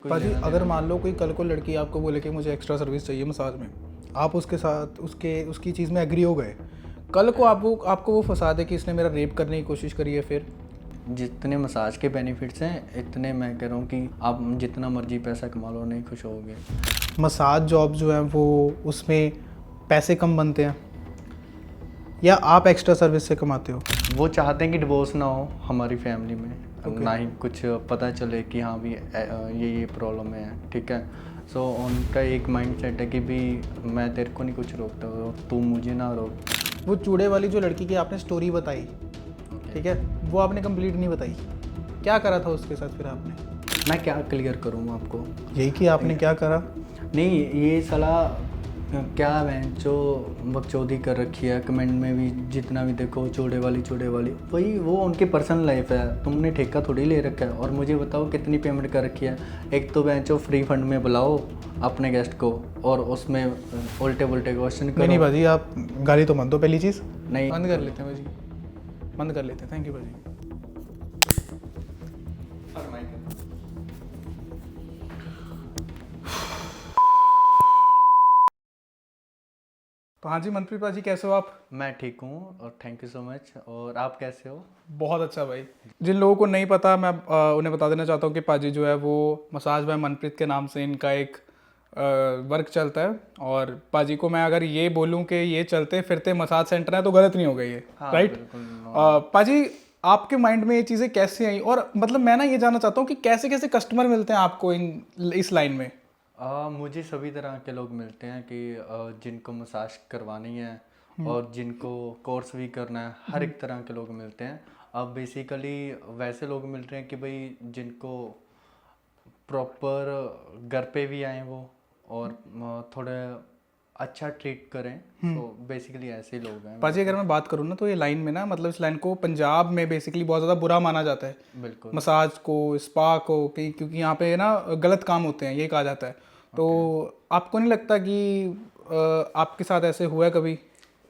कोई पाजी लेना अगर देना मान लो कोई कल को लड़की आपको बोले कि मुझे एक्स्ट्रा सर्विस चाहिए मसाज में, आप उसके साथ उसकी चीज़ में एग्री हो गए, कल को आपको वो फंसा दे कि इसने मेरा रेप करने की कोशिश करी है, फिर नहीं। जितने मसाज के बेनिफिट्स हैं इतने मैं कह रहा हूँ कि आप जितना मर्जी पैसा कमा लो नहीं खुश होगे। मसाज जॉब जो है वो उसमें पैसे कम बनते हैं या आप एक्स्ट्रा सर्विस से कमाते हो? वो चाहते हैं कि डिवोर्स ना हो हमारी फैमिली में, Okay. ना ही कुछ पता चले कि हाँ भी ये प्रॉब्लम है, ठीक है। सो उनका एक माइंड सेट है कि भी मैं तेरे को नहीं कुछ रोकता, तू मुझे ना रोक। वो चूड़े वाली जो लड़की की आपने स्टोरी बताई, ठीक है, वो आपने कंप्लीट नहीं बताई, क्या करा था उसके साथ फिर आपने? मैं क्या क्लियर करूँ आपको? यही कि आपने क्या करा? नहीं, ये सलाह क्या है जो बकचोदी कर रखी है, कमेंट में भी जितना भी देखो चूड़े वाली वही वो उनकी पर्सनल लाइफ है, तुमने ठेका थोड़ी ले रखा है। और मुझे बताओ कितनी पेमेंट कर रखी है? एक तो बेंचो फ्री फंड में बुलाओ अपने गेस्ट को और उसमें उल्टे पुल्टे क्वेश्चन करो। नहीं भाजी, आप गाली तो मत दो पहली चीज़। नहीं बंद कर लेते हैं भाजी, बंद कर लेते हैं। थैंक यू भाजी। तो हाँ जी मनप्रीत भाजी, कैसे हो आप? मैं ठीक हूँ और थैंक यू सो मच। और आप कैसे हो? बहुत अच्छा भाई। जिन लोगों को नहीं पता, मैं उन्हें बता देना चाहता हूँ कि पाजी जो है वो मसाज बाय मनप्रीत के नाम से इनका एक वर्क चलता है। और पाजी को मैं अगर ये बोलूँ कि ये चलते फिरते मसाज सेंटर है तो गलत नहीं होगा ये, हाँ राइट? बिल्कुल। पाजी, आपके माइंड में ये चीज़ें कैसे आई, और मतलब मैं ना ये जानना चाहता हूँ कि कैसे कैसे कस्टमर मिलते हैं आपको इस लाइन में? मुझे सभी तरह के लोग मिलते हैं कि जिनको मसाज करवानी है और जिनको कोर्स भी करना है, हर एक तरह के लोग मिलते हैं। अब बेसिकली वैसे लोग मिल रहे हैं कि भाई जिनको प्रॉपर घर पे भी आए वो और थोड़े अच्छा ट्रीट करें। सो बेसिकली ऐसे ही लोग हैं मेरे पाजी अगर मैं बात करूँ ना तो ये लाइन में ना, मतलब इस लाइन को पंजाब में बेसिकली बहुत ज़्यादा बुरा माना जाता है, पास। बिल्कुल। मसाज को, स्पा को, क्योंकि यहाँ पे ना गलत काम होते हैं, ये कहा जाता है। तो आपको नहीं लगता कि आपके साथ ऐसे हुआ है कभी?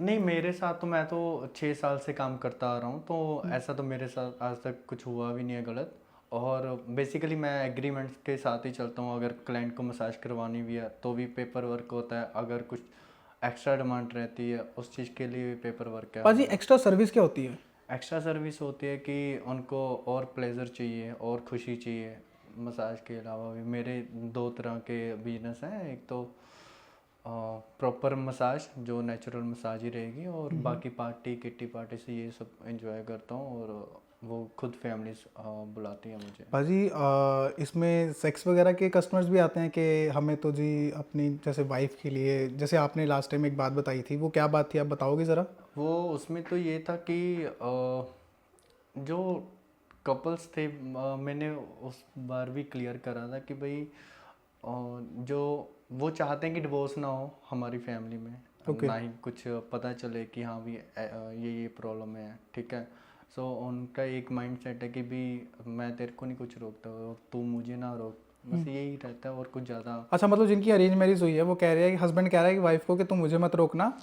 नहीं, मेरे साथ तो मैं तो 6 साल से काम करता आ रहा हूँ, तो ऐसा तो मेरे साथ आज तक कुछ हुआ भी नहीं है गलत। और बेसिकली मैं एग्रीमेंट्स के साथ ही चलता हूँ। अगर क्लाइंट को मसाज करवानी भी है तो भी पेपर वर्क होता है, अगर कुछ एक्स्ट्रा डिमांड रहती है उस चीज़ के लिए भी पेपर वर्क है पाजी हमारा। एक्स्ट्रा सर्विस क्या होती है? एक्स्ट्रा सर्विस होती है कि उनको और प्लेजर चाहिए और खुशी चाहिए। मसाज के अलावा भी मेरे दो तरह के बिजनेस हैं। एक तो प्रॉपर मसाज जो नेचुरल मसाज ही रहेगी, और बाकी पार्टी किट्टी पार्टी से ये सब एंजॉय करता हूँ। और वो खुद फैमिलीज बुलाती हैं मुझे। पाजी इसमें सेक्स वगैरह के कस्टमर्स भी आते हैं कि हमें तो जी अपनी जैसे वाइफ के लिए, जैसे आपने लास्ट टाइम एक बात बताई थी, वो क्या बात थी, आप बताओगे ज़रा? वो उसमें तो ये था कि जो कपल्स थे, मैंने उस बार भी क्लियर करा था कि भाई जो वो चाहते हैं कि डिवोर्स ना हो हमारी फैमिली में, ओके। ना ही कुछ पता चले कि हाँ भी ये प्रॉब्लम है, ठीक है। सो उनका एक माइंड सेट है कि भी मैं तेरे को नहीं कुछ रोकता, तू मुझे ना रोक, बस यही रहता है और कुछ ज़्यादा। अच्छा, मतलब जिनकी अरेंज मैरिज हुई है वो कह रहे हैं कि हस्बैंड कह रहा है कि वाइफ को कि तुम मुझे मत रोकना,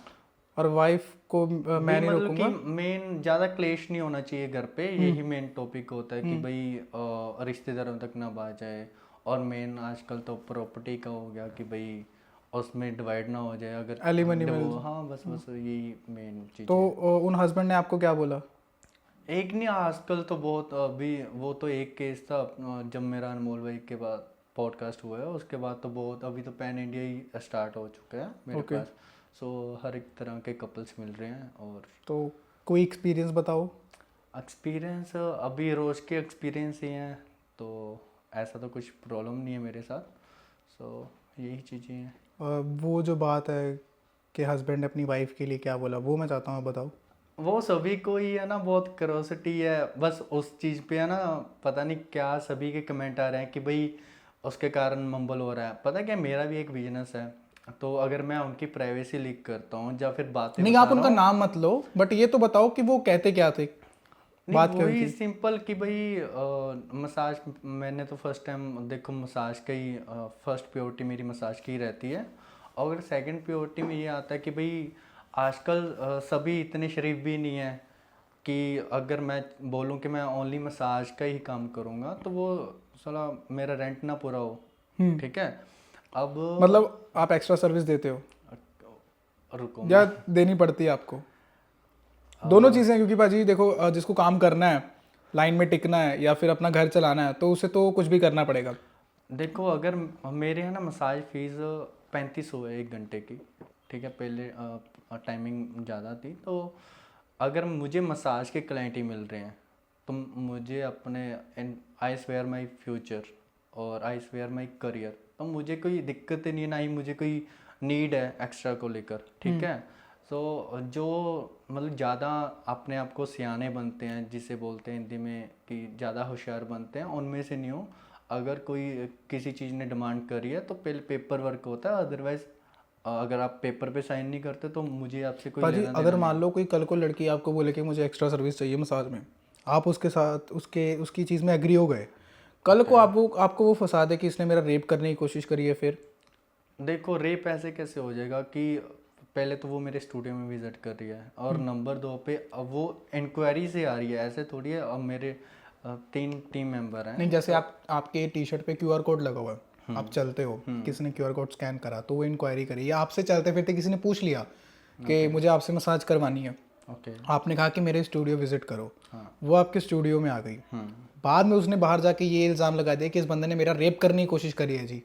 और वाइफ को भी मैं नहीं मतलब कि रोकूंगा। मेन ज़्यादा क्लेश नहीं होना चाहिए घर पे, यही मेन टॉपिक होता है कि भाई रिश्तेदारों तक ना बात जाए। और मेन आजकल तो प्रॉपर्टी का हो गया कि भाई उसमें डिवाइड ना हो जाए अगर एलिमनी मिल। हाँ बस बस यही मेन चीज़ तो है। उन हस्बैंड ने आपको क्या बोला? एक नहीं, आजकल तो बहुत अभी वो तो एक केस था जब मेरा अनमोल भाई के बाद पॉडकास्ट हुआ है, उसके बाद तो बहुत, अभी तो पैन इंडिया ही स्टार्ट हो चुका है मेरे ओके। पास। सो हर एक तरह के कपल्स मिल रहे हैं। और तो कोई एक्सपीरियंस बताओ। एक्सपीरियंस अभी रोज़ के एक्सपीरियंस ही हैं, तो ऐसा तो कुछ प्रॉब्लम नहीं है मेरे साथ। सो यही चीज़ें हैं। वो जो बात है कि हस्बैंड ने अपनी वाइफ के लिए क्या बोला, वो मैं चाहता हूँ आप बताओ। वो सभी को ही है ना, बहुत क्यूरोसिटी है बस उस चीज़ पे है ना। पता नहीं क्या सभी के कमेंट आ रहे हैं कि भाई उसके कारण मंबल हो रहा है। पता क्या, मेरा भी एक बिजनेस है, तो अगर मैं उनकी प्राइवेसी लीक करता हूँ या फिर बातें नहीं, बता आप रहा उनका हूँ। नाम मत लो, बट ये तो बताओ कि वो कहते क्या थे, नहीं, बात क्या हुई वही थी? सिंपल कि भाई मसाज, मैंने तो फर्स्ट टाइम देखो मसाज का ही फर्स्ट प्योरिटी मेरी मसाज की ही रहती है। और अगर सेकंड प्योरिटी में ये आता है कि भाई आजकल सभी इतने शरीफ भी नहीं है कि अगर मैं बोलूँ कि मैं ओनली मसाज का ही काम करूँगा तो वो साला मेरा रेंट ना पूरा हो। ठीक है। अब मतलब आप एक्स्ट्रा सर्विस देते हो रुको, या देनी पड़ती है आपको? दोनों चीज़ें, क्योंकि भाजी देखो जिसको काम करना है, लाइन में टिकना है या फिर अपना घर चलाना है, तो उसे तो कुछ भी करना पड़ेगा। देखो, अगर मेरे यहाँ ना मसाज फीस 3500 है 1 घंटे की, ठीक है। पहले टाइमिंग ज़्यादा थी, तो अगर मुझे मसाज के क्लाइंट ही मिल रहे हैं तो मुझे अपने आई स्वेयर माई फ्यूचर और आई स्वेयर माई करियर, तो मुझे कोई दिक्कत नहीं है, ना ही मुझे कोई नीड है एक्स्ट्रा को लेकर, ठीक है। सो जो मतलब ज़्यादा अपने आप को सियाने बनते हैं, जिसे बोलते हैं हिंदी में कि ज़्यादा होशियार बनते हैं, उनमें से नहीं हो। अगर कोई किसी चीज़ ने डिमांड करी है तो पहले पेपर वर्क होता है, अदरवाइज अगर आप पेपर पे साइन नहीं करते तो मुझे आपसे कोई भाजी लेना अगर देना मान लो कोई कल को लड़की आपको बोले कि मुझे एक्स्ट्रा सर्विस चाहिए मसाज में, आप उसके साथ उसकी चीज़ में एग्री हो गए, कल को आपको वो फंसा दे कि इसने मेरा रेप करने की कोशिश करी है, फिर? देखो, रेप ऐसे कैसे हो जाएगा कि पहले तो वो मेरे स्टूडियो में विजिट कर रही है, और नंबर 2 पे अब वो इंक्वायरी से आ रही है, ऐसे थोड़ी है। अब मेरे 3 टीम मेंबर हैं। नहीं, जैसे आपके टी शर्ट पे क्यूआर कोड लगा हुआ है, आप चलते हो, किसी ने क्यूआर कोड स्कैन करा तो वो इंक्वायरी करी, या आपसे चलते फिरते किसी ने पूछ लिया कि मुझे आपसे मसाज करवानी है, ओके। आपने कहा कि मेरे स्टूडियो विजिट करो, हाँ। वो आपके स्टूडियो में आ गई, बाद में उसने बाहर जाके ये इल्ज़ाम लगा दिया कि इस बंदे ने मेरा रेप करने की कोशिश करी है जी,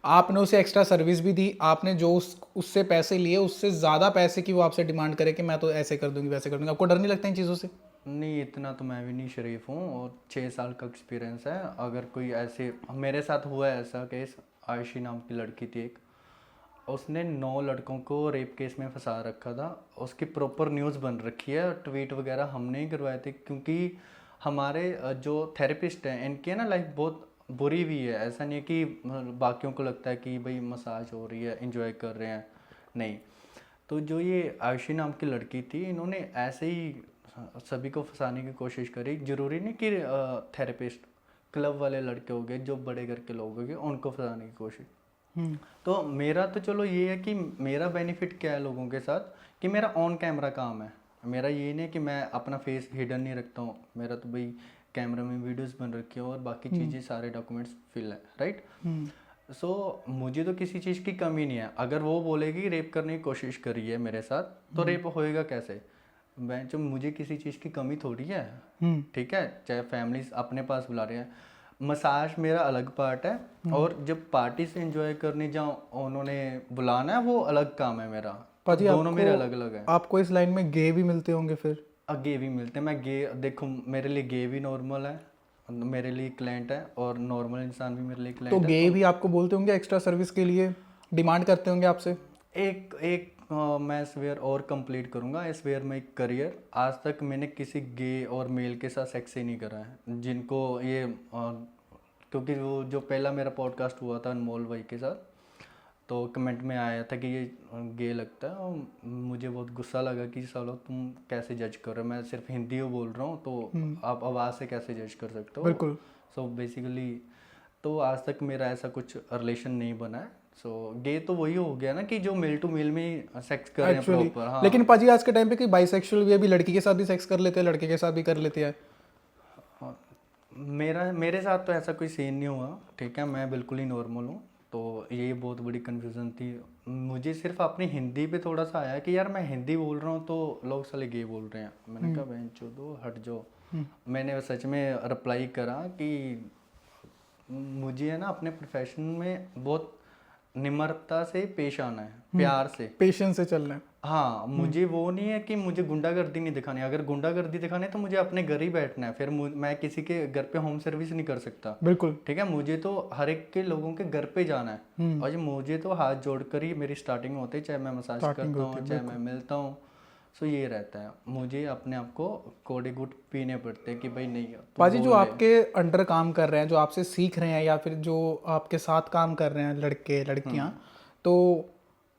आपने उसे एक्स्ट्रा सर्विस भी दी, आपने जो उससे पैसे लिए उससे ज़्यादा पैसे की वो आपसे डिमांड करे कि मैं तो ऐसे कर दूंगी वैसे कर दूंगी, आपको डर नहीं लगता इन चीज़ों से? नहीं, इतना तो मैं भी नहीं शरीफ हूँ, और 6 साल का एक्सपीरियंस है। अगर कोई ऐसे, मेरे साथ हुआ है ऐसा केस, आयशी नाम की लड़की थी एक, उसने 9 लड़कों को रेप केस में फंसा रखा था। उसकी प्रॉपर न्यूज़ बन रखी है, ट्वीट वगैरह हमने ही करवाए थे, क्योंकि हमारे जो थेरेपिस्ट हैं इनकी है ना लाइफ बहुत बुरी हुई है। ऐसा नहीं है कि बाकियों को लगता है कि भाई मसाज हो रही है, एंजॉय कर रहे हैं, नहीं। तो जो ये आयुषी नाम की लड़की थी, इन्होंने ऐसे ही सभी को फंसाने की कोशिश करी। ज़रूरी नहीं कि थेरेपिस्ट, क्लब वाले लड़के हो गए, जो बड़े घर के लोग हो गए, उनको फंसाने की कोशिश। तो मेरा तो चलो ये है कि मेरा बेनिफिट क्या है लोगों के साथ, कि मेरा ऑन कैमरा काम है। मेरा ये नहीं कि मैं अपना फेस हिडन नहीं रखता हूँ, मेरा तो भाई कैमरा में वीडियोस बन रखी है और बाकी चीज़ें सारे डॉक्यूमेंट्स फिल है, राइट। सो मुझे तो किसी चीज़ की कमी नहीं है। अगर वो बोलेगी रेप करने की कोशिश करी है मेरे साथ, तो रेप होएगा कैसे? मैं जो, मुझे किसी चीज़ की कमी थोड़ी है, ठीक है। चाहे फैमिली अपने पास बुला रहे हैं, मसाज मेरा अलग पार्ट है, और जब पार्टी से एंजॉय करने जाऊँ, उन्होंने बुलाना है, वो अलग काम है मेरा। तो पाजी दोनों मेरे अलग अलग है। आपको इस लाइन में गे भी मिलते होंगे फिर? गे भी मिलते हैं। मैं गे, देखो मेरे लिए गे भी नॉर्मल है, मेरे लिए क्लाइंट है, और नॉर्मल इंसान भी मेरे लिए तो क्लाइंट है। गे भी आपको बोलते होंगे एक्स्ट्रा सर्विस के लिए, डिमांड करते होंगे आपसे? एक एक मैं इस वेयर और कंप्लीट करूंगा, इस वेयर में एक करियर। आज तक मैंने किसी गे और मेल के साथ सेक्स ही नहीं करा है, जिनको ये क्योंकि वो जो पहला मेरा पॉडकास्ट हुआ था अनमोल भाई के साथ, तो कमेंट में आया था कि ये गे लगता है, और मुझे बहुत गुस्सा लगा कि सालो तुम कैसे जज कर रहे हो, मैं सिर्फ हिंदी में बोल रहा हूँ, तो आप आवाज़ से कैसे जज कर सकते हो? बिल्कुल। सो बेसिकली, तो आज तक मेरा ऐसा कुछ रिलेशन नहीं बना है। सो गे तो वही हो गया ना कि जो मेल टू मेल में सेक्स कर रहे हैं एक्चुअली प्रॉपर। हाँ, लेकिन पाजी आज के टाइम पे कोई बाइसेक्सुअल भी अभी लड़की के साथ भी सेक्स कर लेते हैं, लड़के के साथ भी कर लेते हैं। हाँ, मेरे साथ तो ऐसा कोई सीन नहीं हुआ, ठीक है। मैं बिल्कुल ही नॉर्मल हूँ, तो यही बहुत बड़ी कन्फ्यूज़न थी मुझे। सिर्फ अपनी हिंदी पे थोड़ा सा आया कि यार मैं हिंदी बोल रहा हूँ तो लोग साले गे बोल रहे हैं। मैंने कहा बहन चोदो हट जाओ। मैंने सच में रिप्लाई करा कि मुझे है ना अपने प्रोफेशन में बहुत निम्रता से पेश आना है, प्यार से, पेशेंस से चलना है। हाँ। मुझे वो नहीं है कि मुझे गुंडागर्दी नहीं दिखानी। अगर गुंडागर्दी दिखानी है तो मुझे अपने घर ही बैठना है, फिर मैं किसी के घर पे होम सर्विस नहीं कर सकता, बिल्कुल। ठीक है। मुझे तो हर एक के लोगों के घर पे जाना है, और ये मुझे तो हाथ जोड़कर ही मेरी स्टार्टिंग होती है, चाहे मैं मसाज करता हूँ, चाहे मैं मिलता हूँ। सो ये रहता है, मुझे अपने आप को कोड़े गुट पीने पड़ते हैं कि भाई नहीं। पाजी जो आपके अंडर काम कर रहे हैं, जो आपसे सीख रहे हैं, या फिर जो आपके साथ काम कर रहे हैं लड़के लड़कियां, तो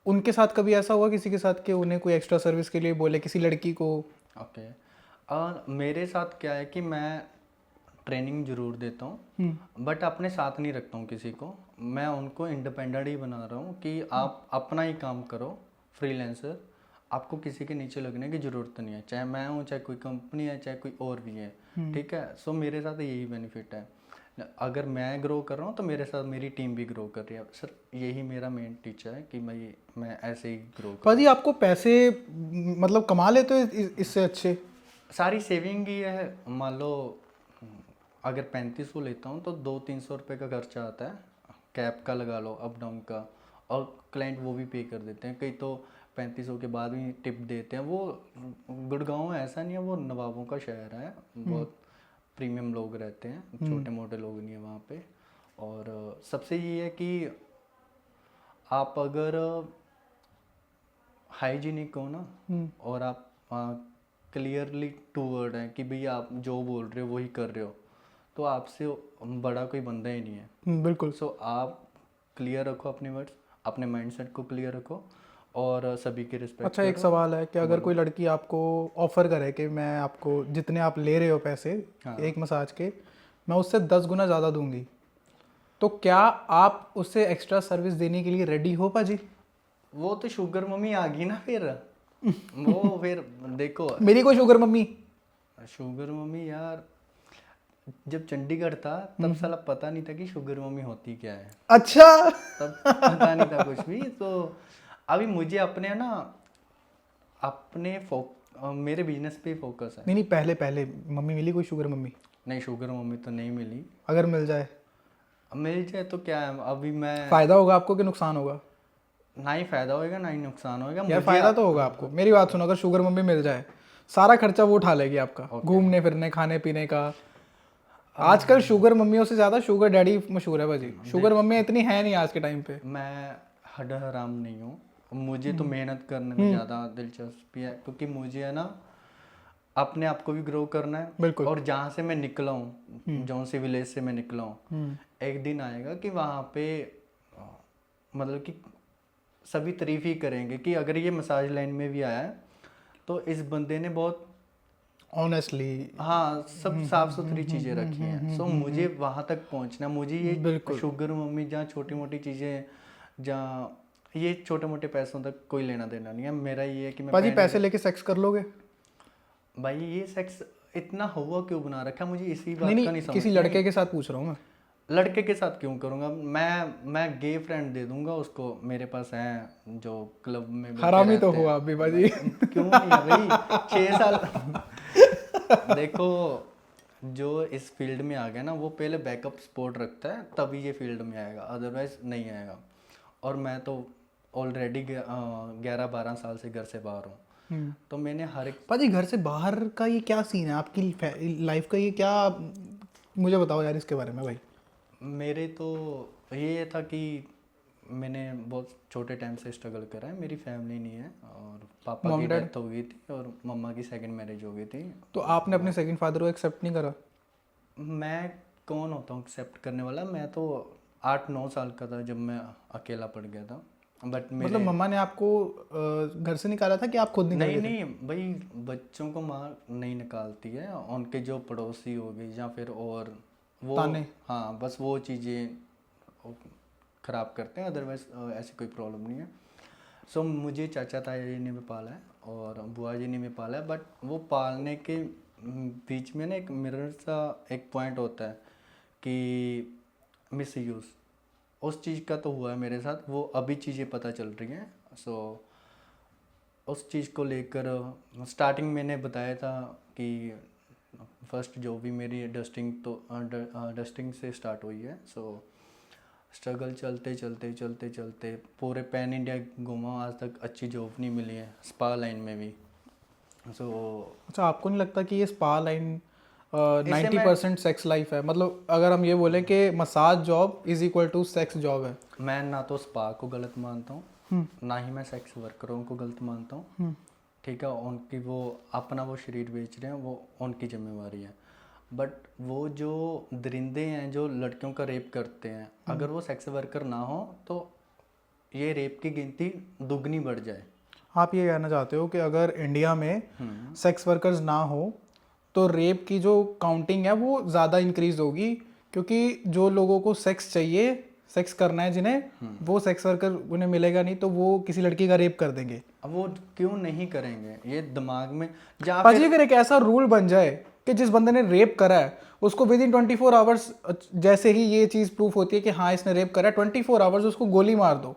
उनके साथ कभी ऐसा हुआ किसी के साथ कि उन्हें कोई एक्स्ट्रा सर्विस के लिए बोले किसी लड़की को? ओके। मेरे साथ क्या है कि मैं ट्रेनिंग जरूर देता हूँ, बट अपने साथ नहीं रखता हूँ किसी को। मैं उनको इंडिपेंडेंट ही बना रहा हूँ कि आप अपना ही काम करो, फ्रीलांसर। आपको किसी के नीचे लगने की ज़रूरत नहीं है, चाहे मैं हूँ, चाहे कोई कंपनी है, चाहे कोई और भी है, ठीक है। सो मेरे साथ यही बेनिफिट है। अगर मैं ग्रो कर रहा हूँ तो मेरे साथ मेरी टीम भी ग्रो कर रही है सर। यही मेरा मेन टीचर है कि मैं ऐसे ही ग्रो करूँ। पाजी आपको पैसे मतलब कमा लेते हो इससे अच्छे? सारी सेविंग ही है। मान लो अगर 3500 लेता हूँ तो 200-300 रुपये का खर्चा आता है, कैब का लगा लो, अप डाउन का, और क्लाइंट वो भी पे कर देते हैं। कई तो 3500 के बाद भी टिप देते हैं। वो गुड़गांव ऐसा नहीं है, वो नवाबों का शहर है, बहुत प्रीमियम लोग रहते हैं, छोटे मोटे लोग नहीं है वहाँ पे। और सबसे ये है कि आप अगर हाइजीनिक हो ना, और आप क्लियरली टू वर्ड हैं कि भैया आप जो बोल रहे हो वही कर रहे हो, तो आपसे बड़ा कोई बंदा ही नहीं है। बिल्कुल। सो आप क्लियर रखो अपने वर्ड्स, अपने माइंडसेट को क्लियर रखो, और सभी की रिस्पेक्ट अच्छा, एक सवाल है कि अगर कोई लड़की आपको ऑफर करे कि मैं आपको जितने आप ले रहे हो पैसे एक मसाज के, मैं उससे 10 गुना ज़्यादा दूंगी, तो क्या आप उससे एक्स्ट्रा सर्विस देने के लिए रेडी हो पाजी? वो तो शुगर मम्मी आ गई ना फिर। वो फिर देखो, मेरी कोई शुगर मम्मी? शुगर मम्मी यार, जब चंडीगढ़ था तब साला पता नहीं था कि शुगर मम्मी होती क्या है। अच्छा। तब पता नहीं था कुछ भी। तो अभी मुझे अपने ना मेरे बिजनेस पे फोकस है। नहीं, पहले पहले मम्मी मिली कोई शुगर मम्मी? नहीं, शुगर मम्मी तो नहीं मिली। अगर मिल जाए? मिल जाए तो क्या है, अभी मैं फायदा होगा आपको कि नुकसान होगा? ना ही फायदा होएगा ना ही नुकसान होएगा। यार फायदा तो होगा आपको। मेरी बात सुनो, अगर शुगर मम्मी मिल जाए, सारा खर्चा वो उठा लेगी आपका, घूमने फिरने खाने पीने का। आजकल शुगर मम्मियों से ज्यादा शुगर डैडी मशहूर है भाजी। शुगर मम्मी इतनी है नहीं आज के टाइम पे। मैं हड हराम नहीं हूँ, मुझे तो मेहनत करने में ज़्यादा दिलचस्पी है, क्योंकि मुझे है ना अपने आप को भी ग्रो करना है। बिल्कुल। और जहाँ से मैं निकला हूँ, जौन सी विलेज से मैं निकला हूँ, एक दिन आएगा कि वहाँ पे मतलब कि सभी तारीफ ही करेंगे कि अगर ये मसाज लाइन में भी आया है तो इस बंदे ने बहुत ऑनेस्टली, हाँ, सब साफ सुथरी चीज़ें रखी हैं। सो मुझे वहाँ तक पहुँचना, मुझे ये शुगर मम्मी जहाँ छोटी मोटी चीज़ें, जहाँ ये छोटे मोटे पैसों तक कोई लेना देना नहीं है। मेरा ये है कि मैं पाजी पैसे लेके सेक्स कर लोगे? भाई ये सेक्स इतना हुआ क्यों बना रखा, मुझे इसी बात नहीं का नहीं समझ। किसी लड़के के साथ पूछ रहा हूँ मैं। लड़के के साथ क्यों करूँगा मैं गे फ्रेंड दे दूंगा उसको, मेरे पास हैं जो क्लब में मिलते हरामी तो रहते हुआ अभी भाजी। क्यों नहीं है भाई, 6 साल देखो, जो इस फील्ड में आ गया ना वो पहले बैकअप सपोर्ट रखता है, तभी ये फील्ड में आएगा, अदरवाइज नहीं आएगा। और मैं तो ऑलरेडी 11-12 साल से घर से बाहर हूँ, तो मैंने हर एक पाजी घर से बाहर का ये क्या सीन है आपकी लाइफ का? ये क्या, मुझे बताओ यार इसके बारे में भाई। मेरे तो ये था कि मैंने बहुत छोटे टाइम से स्ट्रगल करा है। मेरी फैमिली नहीं है, और पापा की डेथ हो गई थी और मम्मा की सेकंड मैरिज हो गई थी। तो आपने अपने सेकंड फादर को एक्सेप्ट नहीं करा? मैं कौन होता हूँ एक्सेप्ट करने वाला? मैं तो 8-9 साल का था जब मैं अकेला पड़ गया था। बट मतलब मम्मा ने आपको घर से निकाला था कि आप खुद निकल गए थे? नहीं भाई, बच्चों को माँ नहीं निकालती है, उनके जो पड़ोसी हो गए या फिर और वो ताने। हाँ, बस वो चीज़ें ख़राब करते हैं, अदरवाइज ऐसी कोई प्रॉब्लम नहीं है। सो मुझे चाचा ताया जी ने भी पाला है और बुआ जी ने भी पाला है, बट वो पालने के बीच में ना एक मिरर सा एक पॉइंट होता है कि मिस यूज़, उस चीज़ का तो हुआ है मेरे साथ, वो अभी चीज़ें पता चल रही हैं। सो उस चीज़ को लेकर स्टार्टिंग मैंने बताया था कि फर्स्ट जो भी मेरी डस्टिंग से स्टार्ट हुई है। सो स्ट्रगल चलते पूरे पैन इंडिया घूमा, आज तक अच्छी जॉब नहीं मिली है स्पा लाइन में भी। सो अच्छा, आपको नहीं लगता कि ये स्पा लाइन 90% सेक्स लाइफ है? मतलब अगर हम ये बोलें कि massage job is equal to sex job है। मैं ना तो स्पा को गलत मानता हूँ, ना ही मैं सेक्स वर्करों को गलत मानता हूँ। ठीक है, उनकी वो अपना वो शरीर बेच रहे हैं, वो उनकी जिम्मेवारी है। बट वो जो दरिंदे हैं जो लड़कियों का रेप करते हैं, अगर वो सेक्स वर्कर ना हो तो ये रेप की गिनती दुगनी बढ़ जाए। आप ये कहना चाहते हो कि अगर इंडिया में सेक्स वर्कर्स ना हो तो रेप की जो काउंटिंग है वो ज़्यादा इंक्रीज होगी, क्योंकि जो लोगों को सेक्स चाहिए, सेक्स करना है जिन्हें, वो सेक्स वर्कर उन्हें मिलेगा नहीं तो वो किसी लड़की का रेप कर देंगे। अब वो क्यों नहीं करेंगे, ये दिमाग में पाजी अगर एक ऐसा रूल बन जाए कि जिस बंदे ने रेप करा है उसको विद इन 24 आवर्स, जैसे ही ये चीज़ प्रूफ होती है कि हाँ इसने रेप करा है, 24 आवर्स उसको गोली मार दो,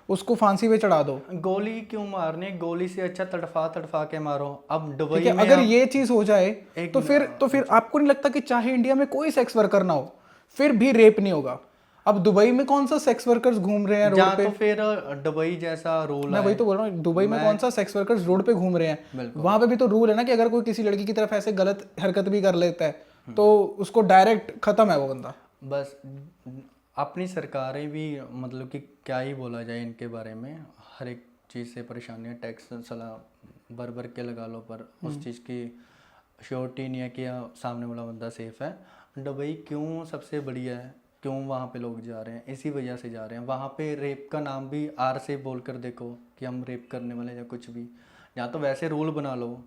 उसको फांसी पे चढ़ा दो। गोली क्यों मारनी, गोली से अच्छा तड़फा तड़फा के मारो। अब ठीक दुबई है, में अगर आप ये चीज़ हो जाए एक तो फिर आपको नहीं लगता कि चाहे इंडिया में कोई सेक्स वर्कर ना हो फिर भी रेप नहीं होगा? अब दुबई में कौन सा सेक्स वर्कर्स घूम रहे हैं रोड जहाँ पे? तो फिर दुबई जैसा रूल मैं है। वही तो बोल रहा हूँ, दुबई में कौन सा सेक्स वर्कर्स रोड पे घूम रहे हैं? बिल्कुल। वहां पे भी तो रूल है ना कि अगर कोई किसी लड़की की तरफ ऐसे गलत हरकत भी कर लेता है तो उसको डायरेक्ट खत्म है वो बंदा। बस अपनी सरकारें भी मतलब कि क्या ही बोला जाए इनके बारे में, हर एक चीज़ से परेशानियाँ, टैक्स सलाह भर भर के लगा लो, पर उस चीज़ की श्योरिटी नहीं है कि सामने वाला बंदा सेफ़ है। दुबई क्यों सबसे बढ़िया है, क्यों वहाँ पे लोग जा रहे हैं, इसी वजह से जा रहे हैं। वहाँ पे रेप का नाम भी आर से बोल कर देखो कि हम रेप करने वाले या कुछ भी, या तो वैसे रूल बना लो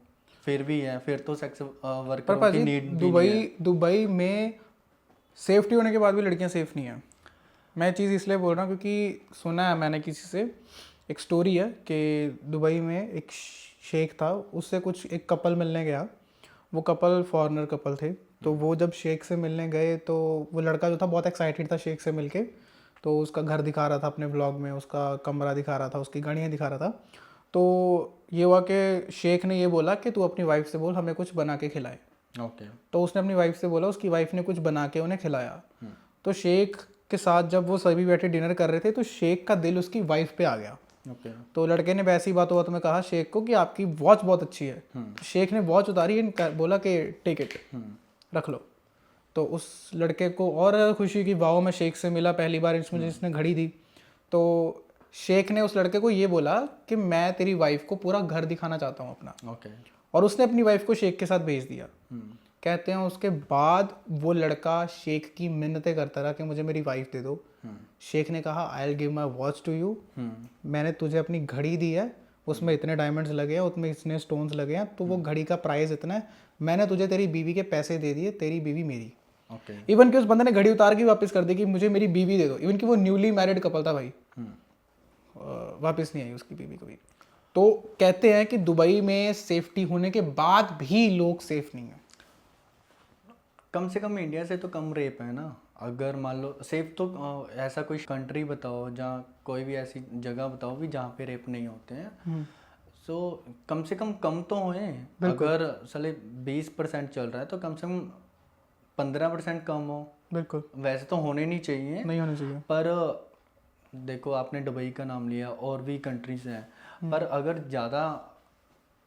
फिर भी है, फिर तो सेक्स पर वर्करों की पाजी नीड भी नहीं है। दुबई में सेफ्टी होने के बाद भी लड़कियां सेफ नहीं है। मैं चीज़ इसलिए बोल रहा हूँ क्योंकि सुना है मैंने किसी से, एक स्टोरी है कि दुबई में एक शेख था, उससे कुछ एक कपल मिलने गया। वो कपल फॉरेनर कपल थे, तो वो जब शेख से मिलने गए तो वो लड़का जो था बहुत एक्साइटेड था शेख से मिलके, तो उसका घर दिखा रहा था अपने ब्लॉग में, उसका कमरा दिखा रहा था, उसकी गाड़ियाँ दिखा रहा था। तो ये हुआ कि शेख ने ये बोला कि तू अपनी वाइफ से बोल हमें कुछ बना के खिलाए। ओके। तो उसने अपनी वाइफ से बोला, उसकी वाइफ ने कुछ बना के उन्हें खिलाया। तो शेख के साथ जब वो सभी बैठे डिनर कर रहे थे तो शेख का दिल उसकी वाइफ पे आ गया। ओके। तो लड़के ने वैसी बातों बातों में कहा शेख को कि आपकी वॉच बहुत अच्छी है। शेख ने वॉच उतारी और बोला कि टेक इट, रख लो। तो उस लड़के को और खुशी की, वाओ मैं शेख से मिला पहली बार, मुझे इसने घड़ी दी। तो शेख ने उस लड़के को ये बोला कि मैं तेरी वाइफ को पूरा घर दिखाना चाहता हूँ अपना। ओके। और उसने अपनी वाइफ को शेख के साथ भेज दिया। कहते हैं उसके बाद वो लड़का शेख की मिन्नतें करता रहा कि मुझे मेरी वाइफ दे दो। शेख ने कहा I will give my watch to you, मैंने तुझे अपनी घड़ी दी है, उसमें इतने डायमंड्स लगे हैं, उसमें इतने स्टोन्स लगे हैं, तो वो घड़ी का प्राइस इतना है, मैंने तुझे तेरी बीवी के पैसे दे दिए, तेरी बीवी मेरी। ओके। इवन कि उस बंदे ने घड़ी उतार के वापस कर दी कि मुझे मेरी बीवी दे दो। इवन कि वो न्यूली मैरिड कपल था भाई, वापस नहीं आई उसकी बीवी कभी। तो कहते हैं कि दुबई में सेफ्टी होने के बाद भी लोग सेफ नहीं है। कम से कम इंडिया से तो कम रेप है ना। अगर मान लो सेफ तो ऐसा कोई कंट्री बताओ जहाँ, कोई भी ऐसी जगह बताओ भी जहाँ पे रेप नहीं होते हैं। सो कम से कम तो होए। अगर साले 20% चल रहा है तो कम से कम 15% कम हो। बिल्कुल वैसे तो होने नहीं चाहिए, नहीं होने चाहिए। पर देखो आपने दुबई का नाम लिया, और भी कंट्रीज हैं, पर अगर ज़्यादा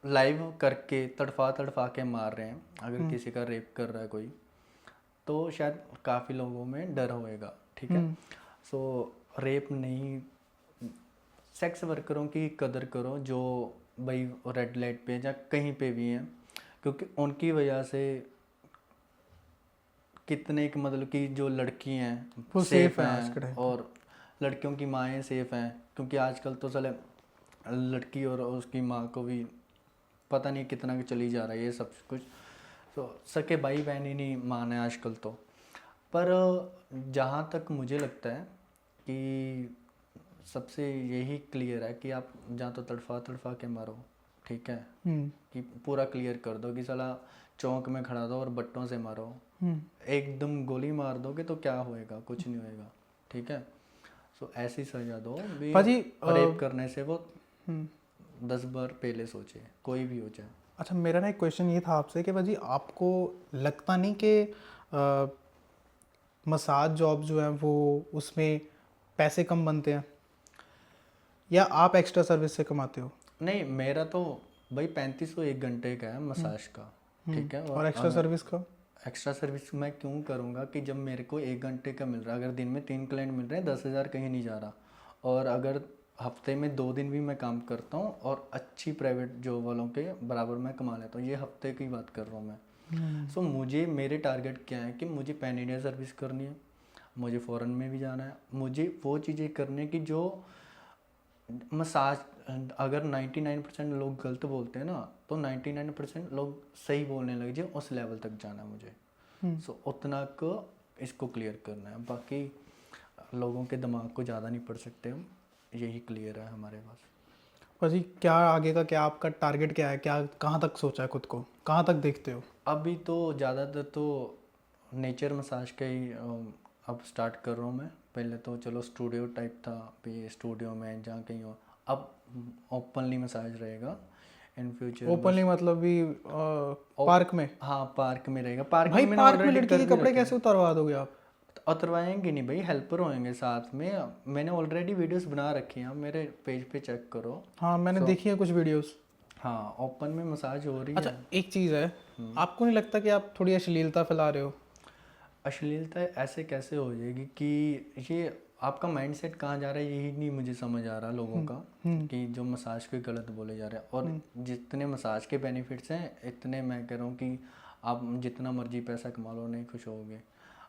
लाइव करके तड़फा तड़फा के मार रहे हैं, अगर किसी का रेप कर रहा है कोई, तो शायद काफ़ी लोगों में डर होएगा। ठीक है। सो रेप नहीं, सेक्स वर्करों की कदर करो जो भाई रेड लाइट पे या कहीं पे भी हैं, क्योंकि उनकी वजह से कितने एक मतलब कि जो लड़की हैं वो सेफ safe हैं आज के हैं, time पे। और लड़कियों की माएँ सेफ हैं, क्योंकि आजकल तो साले लड़की और उसकी माँ को भी पता नहीं कितना कि चली जा रहा है ये सब कुछ। तो सके भाई बहन ही नहीं मान है आजकल तो। पर जहाँ तक मुझे लगता है कि सबसे यही क्लियर है कि आप जहाँ तो तड़फा तड़फा के मारो, ठीक है, कि पूरा क्लियर कर दो कि साला चौक में खड़ा दो और बट्टों से मारो। एकदम गोली मार दोगे तो क्या होएगा, कुछ नहीं होएगा। ठीक है। सो ऐसी सजा दो भी, पाजी रेप करने से वो 10 बार पहले सोचे, कोई भी हो जाए। अच्छा मेरा ना एक क्वेश्चन ये था आपसे कि भाजी आपको लगता नहीं कि मसाज जॉब जो है वो उसमें पैसे कम बनते हैं, या आप एक्स्ट्रा सर्विस से कमाते हो? नहीं, मेरा तो भाई 3500 एक घंटे का है मसाज का। ठीक है। और एक्स्ट्रा सर्विस का? एक्स्ट्रा सर्विस मैं क्यों करूँगा कि जब मेरे को एक घंटे का मिल रहा है, अगर दिन में 3 क्लाइंट मिल रहे हैं, 10,000 कहीं नहीं जा रहा। और अगर हफ्ते में 2 दिन भी मैं काम करता हूँ और अच्छी प्राइवेट जॉब वालों के बराबर मैं कमा लेता हूँ, ये हफ्ते की बात कर रहा हूँ मैं। सो मुझे, मेरे टारगेट क्या है कि मुझे पैन इंडिया सर्विस करनी है, मुझे फ़ॉरेन में भी जाना है, मुझे वो चीज़ें करनी है कि जो मसाज, अगर 99% लोग गलत बोलते हैं ना, तो 99% लोग सही बोलने लग जाए, उस लेवल तक जाना है मुझे। सो उतना को इसको क्लियर करना है, बाकी लोगों के दिमाग को ज़्यादा नहीं पढ़ सकते हम, यही क्लियर है हमारे पास। भाजी क्या आगे का, क्या आपका टारगेट क्या है, क्या कहाँ तक सोचा है खुद को, कहाँ तक देखते हो? अभी तो ज़्यादातर तो नेचर मसाज का ही अब स्टार्ट कर रहा हूँ मैं। पहले तो चलो स्टूडियो टाइप था, फिर स्टूडियो में जहाँ कहीं हो, अब ओपनली मसाज रहेगा इन फ्यूचर। ओपनली मतलब भी पार्क में? हाँ पार्क में रहेगा। पार्क में भाई मैंने पार्क में ऑलरेडी लड़की कर के भी कपड़े रखे हैं। कैसे उतारवा दोगे आप? तो उतरवाएंगे नहीं भाई, हेल्पर होंगे साथ में। मैंने ऑलरेडी वीडियोस बना रखी हैं, मेरे पेज पे चेक करो। हाँ मैंने देखी है कुछ वीडियोस। हाँ ओपन में मसाज हो रही अच्छा है। एक चीज़ है, आपको नहीं लगता कि आप थोड़ी अश्लीलता फैला रहे हो? अश्लीलता ऐसे कैसे हो जाएगी कि ये आपका माइंडसेट कहाँ जा रहा है, यही नहीं मुझे समझ आ रहा लोगों का, कि जो मसाज को गलत बोले जा रहे हैं। और जितने मसाज के बेनिफिट्स हैं इतने मैं कह रहा हूँ कि आप जितना मर्जी पैसा कमा लो नहीं खुश होगे।